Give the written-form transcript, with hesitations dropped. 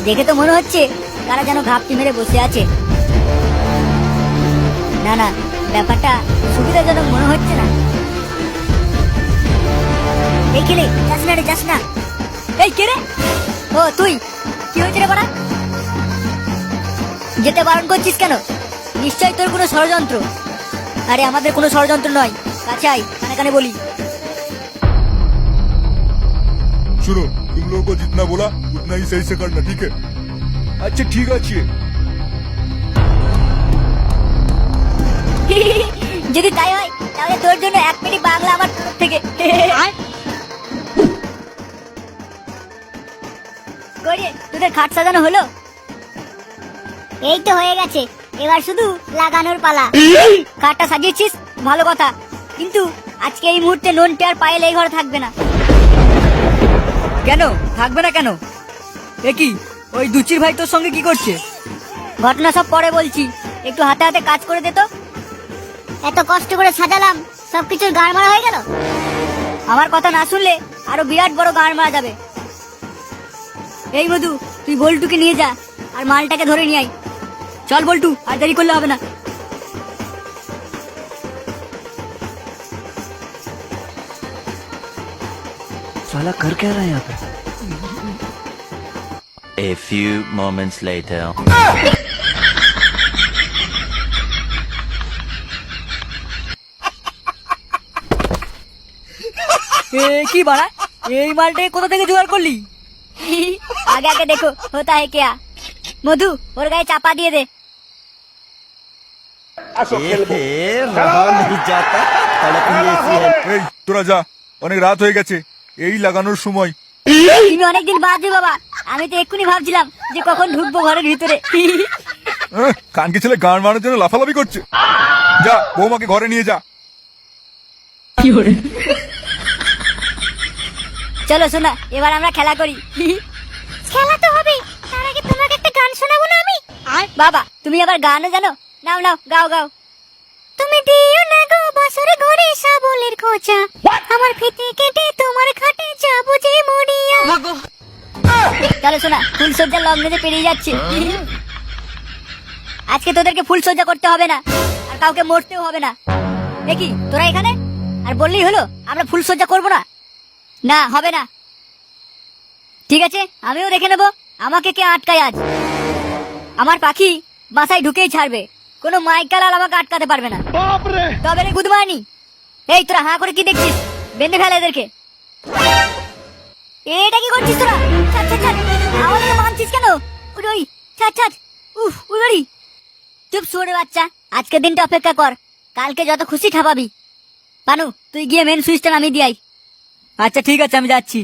দেখে তো মনে হচ্ছে তারা যেন ঘাপটি মেরে বসে আছে। না না, ব্যাপারটা সুবিধাজনক মনে হচ্ছে না। এই খেলে যাস না রে, যাস না। এই কে রে? ও তুই, কি হয়েছে রে বাড়া? যেতে বারণ করছিস কেন? নিশ্চয়ই তোর কোনো ষড়যন্ত্র। আরে আমাদের কোনো ষড়যন্ত্র নয়, কাছে আয়, কানে কানে বলি। सुनो, तुम लोगों को जितना बोला उतना ही सही से करना, ठीक है? अच्छा ठीक है। যদি তাই হয় তাহলে তোর জন্য এক মিনিট বাংলা আমার তরফ থেকে। কই রে, তোদের খাট সাজানো হলো? এই তো হয়ে গেছে, এবার শুধু লাগানোর পালা। খাটটা সাজিয়েছিস, ভালো কথা, কিন্তু আজকে এই মুহূর্তে নন্টে আর পায়েল এই ঘরে থাকবে না। কেন থাকবে না কেন? এ কি, ওই দুচির ভাই তোর সঙ্গে কি করছে? ঘটনা সব পরে বলছি, একটু হাতে হাতে কাজ করে দে তো। এত কষ্ট করে সাজালাম, সবকিছুর গাড় মারা হয়ে গেল। আমার কথা না শুনলে আরো বিরাট বড় গাড় মারা যাবে। এই মধু, তুই বল্টুকে নিয়ে যা আর মালটাকে ধরে নিয়ে আয়। চল বল্টু, আর দেরি করলে হবে না। साला कर क्या रहा है यहाँ पे? A few moments later. কি বাড়া, এই মালটাকে কোথা থেকে জোগাড় করলি? আগে আগে দেখো হোতা है क्या। মধু, ওর গায়ে চাপা দিয়ে দে। रहा नहीं जाता, तड़प ही ऐसी है। এই তোরা যা, অনেক রাত হয়ে গেছে, এই লাগানোর সময়। তুমি অনেকদিন বাদ দি বাবা, আমি তো এক্ষুনি ভাবছিলাম যে কখন ঢুকবো ঘরের ভিতরে। কানকি ছেলে গান মারার জন্য লাফালাফি করছে। যা, বৌমাকে ঘরে নিয়ে যা। চলো শোনা, এবার আমরা খেলা করি। খেলা তো হবে, তার আগে তোমাকে একটা গান শোনাবো না আমি? বাবা, তুমি আবার গানও জানো? নাও নাও, গাও গাও। তুমি দিও না গো বছর ঘরে সাবলের খোঁচা, আমার ফিতে কেটে তোমার খাটে যাবো যে মরিয়া। চলো শোনা, ফুলসজ্জা লগ্নে পেরিয়ে যাচ্ছে। আজকে তোদেরকে ফুলসজ্জা করতে হবে না, আর কাউকে মরতেও হবে না। দেখি তোরা এখানে আর বললেই হলো আমরা ফুলসজ্জা করবো না? না, হবে না। ঠিক আছে, আমিও দেখে নেবো আমাকে কে আটকায় আজ। আমার পাখি বাসায় ঢুকেই ছাড়বে, কোনো মাইকালাল আমাকে আটকাতে পারবে না। তবে রে গুদমানি, এই তোরা হাঁ করে কি দেখছিস? বেঁধে ফেলে এদেরকে। এটা কি করছিস তোরা? ছাড় ছাড় ছাড়, আমাদের মানছিস কেন? ওই ছাড় ছাড়, উফ উড়ি। চুপ শুয়োরের বাচ্চা, আজকের দিনটা অপেক্ষা কর, কালকে যত খুশি ঠাপাবি। পানু, তুই গিয়ে মেন সুইচটা নামিয়ে দিয়ে আয়। আচ্ছা ঠিক আছে, আমি যাচ্ছি।